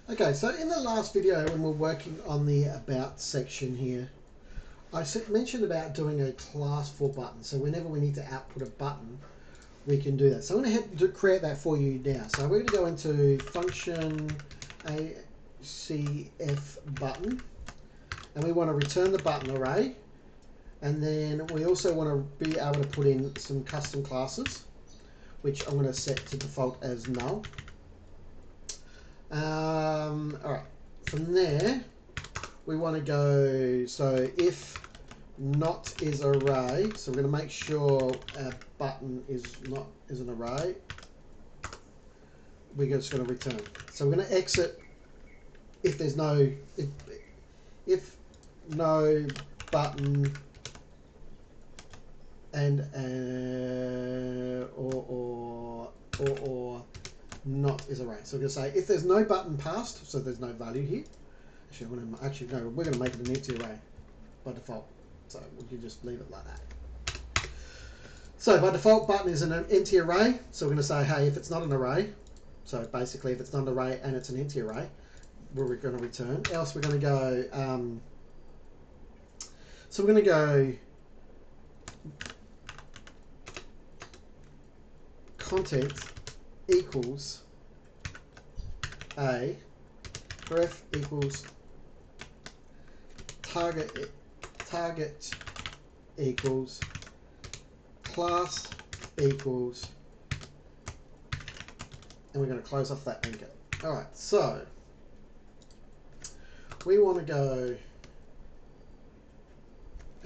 Okay, so in the last video when we're working on the About section here, I mentioned about doing a class for buttons. So whenever we need to output a button, we can do that. So I'm going to head to create that for you now. So we're going to go into function ACF button, and we want to return the button array. And then we also want to be able to put in some custom classes, which I'm going to set to default as null. All right, from there we want to go, so if not is array, so we're going to make sure our button is an array, we're just going to return. So we're going to exit if there's no, if no button and or not is array. So we're going to say if there's no button passed, so there's no value here. Actually, no, we're going to make it an empty array by default. So we can just leave it like that. So by default, button is an empty array. So we're going to say, hey, if it's not an array, so basically if it's not an array and it's an empty array, we're going to return. Else we're going to go, so we're going to go content equals a ref equals target equals class equals, and we're going to close off that anchor. All right, so we want to go.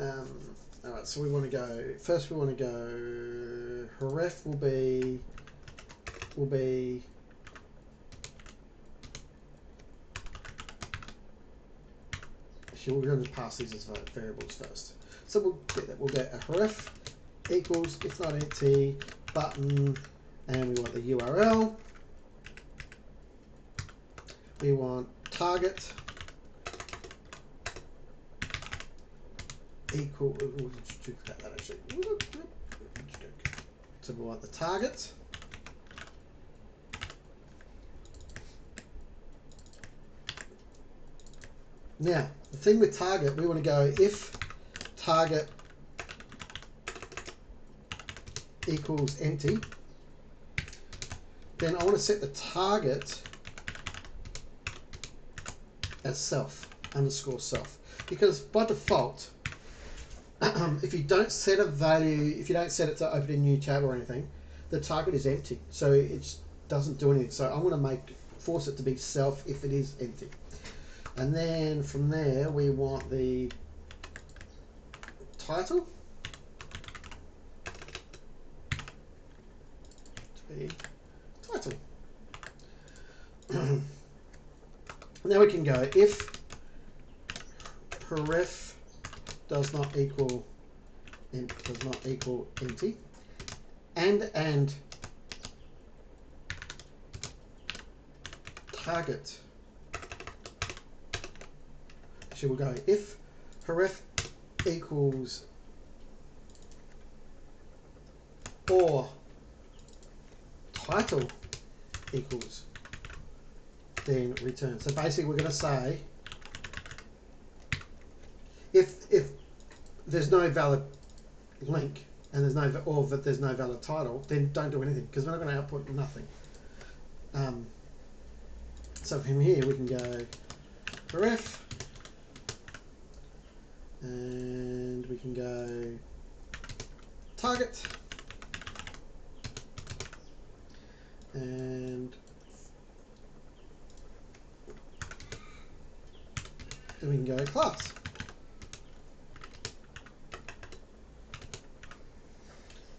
All right, so we want to go. First, we want to go. Ref will be. Actually, we're going to pass these as variables first. So we'll get that. We'll get a ref equals, if not empty, button, and we want the URL. We want target equal. We'll duplicate that actually. So we want the target. Now, the thing with target, we want to go if target equals empty, then I want to set the target as self, underscore self. Because by default, if you don't set a value, if you don't set it to open a new tab or anything, the target is empty. So it doesn't do anything. So I'm going to force it to be self if it is empty. And then from there, we want the title to be title. Now we can go if ref does not equal empty, and target. We'll go if ref equals or title equals, then return. So basically we're going to say if there's no valid link and there's no valid title, then don't do anything because we're not going to output nothing. So from here we can go ref, and we can go target, and then we can go class.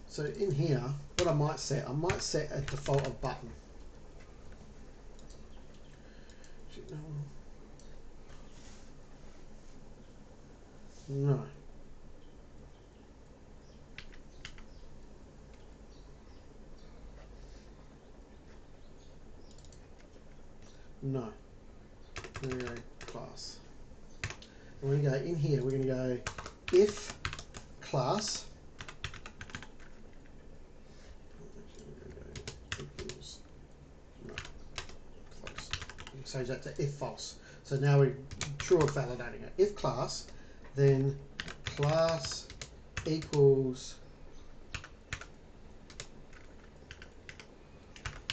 So in here, what I might set a default of button. No. No. We're going to go class. And we're going to go in here, we're going to go if class change that to if false. So now we're true or validating it. If class, then class equals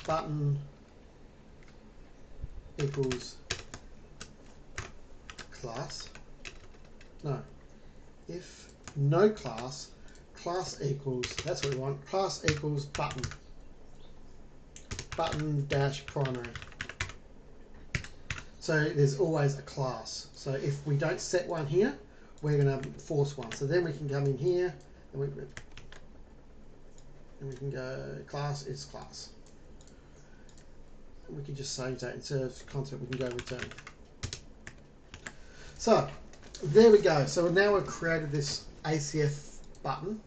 button equals class. No. If no class, class equals, that's what we want, class equals button. Button dash primary. So there's always a class. So if we don't set one here, we're going to force one. So then we can come in here and we can go class is class. And we can just save that instead of content, we can go return. So there we go. So now we've created this ACF button,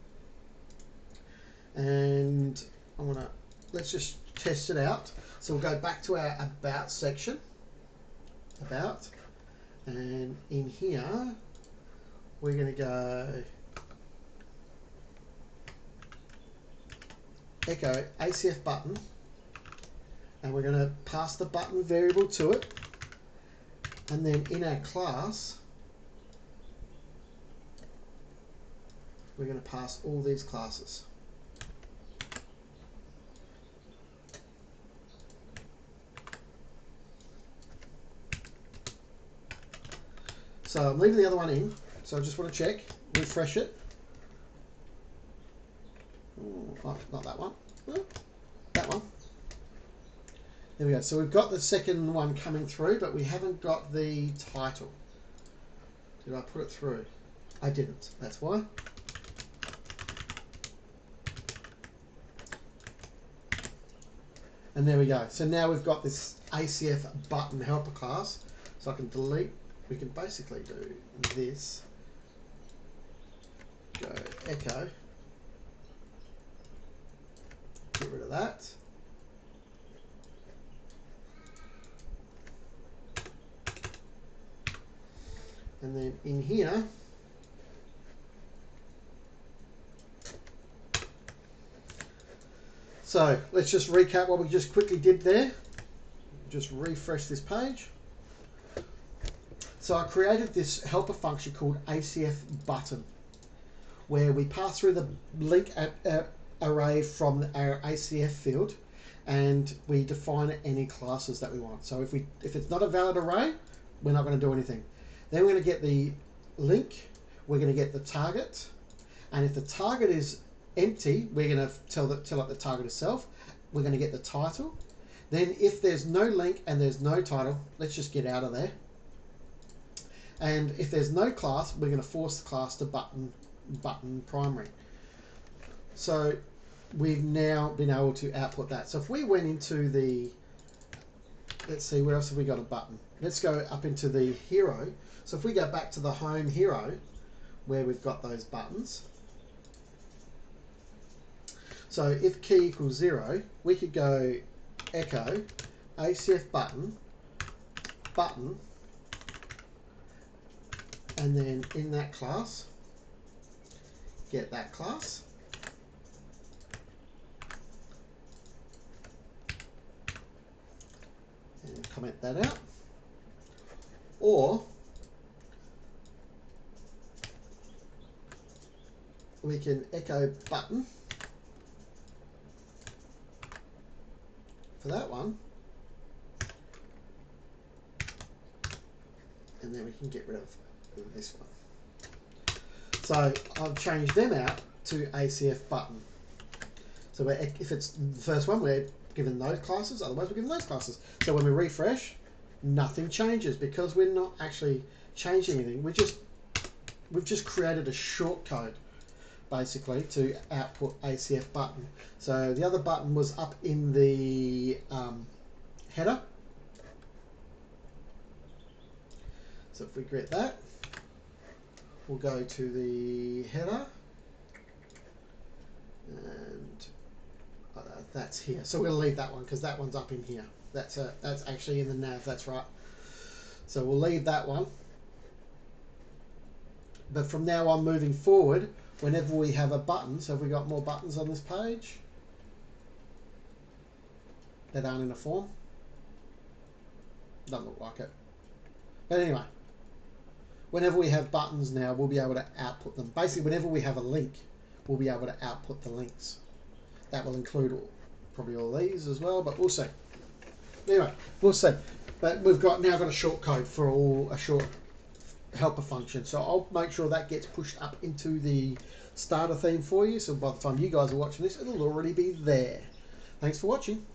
and let's just test it out. So we'll go back to our about section, and in here we're going to go echo ACF button, and we're going to pass the button variable to it, and then in our class we're going to pass all these classes. So I'm leaving the other one in, so I just want to check, refresh it. Oh, not that one, that one. There we go. So we've got the second one coming through, but we haven't got the title. Did I put it through? I didn't, that's why. And there we go. So now we've got this ACF button helper class. So I can delete, we can basically do this. Go echo. Get rid of that. And then in here, so let's just recap what we just quickly did there. Just refresh this page. So I created this helper function called ACF button, where we pass through the link array from our ACF field, and we define any classes that we want. So if it's not a valid array, we're not going to do anything. Then we're going to get the link, we're going to get the target, and if the target is empty, we're going to tell it the target itself. We're going to get the title. Then if there's no link and there's no title, let's just get out of there. And if there's no class, we're going to force the class to button primary. So we've now been able to output that. So if we went into the, let's see, where else have we got a button? Let's go up into the hero. So if we go back to the home hero, where we've got those buttons. So if key equals 0, we could go echo ACF button, and then in that class, get that class. And comment that out. Or we can echo button for that one, and then we can get rid of this one. So I've changed them out to ACF button. So if it's the first one, we're given those classes, otherwise we're given those classes. So when we refresh, nothing changes because we're not actually changing anything. We've just created a shortcode basically to output ACF button. So the other button was up in the header. So if we get that, we'll go to the header, and that's here. So we'll leave that one because that one's up in here. That's actually in the nav. That's right. So we'll leave that one. But from now on, moving forward, whenever we have a button, so have we got more buttons on this page that aren't in a form? Doesn't look like it. But anyway, whenever we have buttons now, we'll be able to output them. Basically, whenever we have a link, we'll be able to output the links. That will include probably all these as well, but we'll see. Anyway, we'll see. But we've now got a short code for a short helper function. So I'll make sure that gets pushed up into the starter theme for you. So by the time you guys are watching this, it'll already be there. Thanks for watching.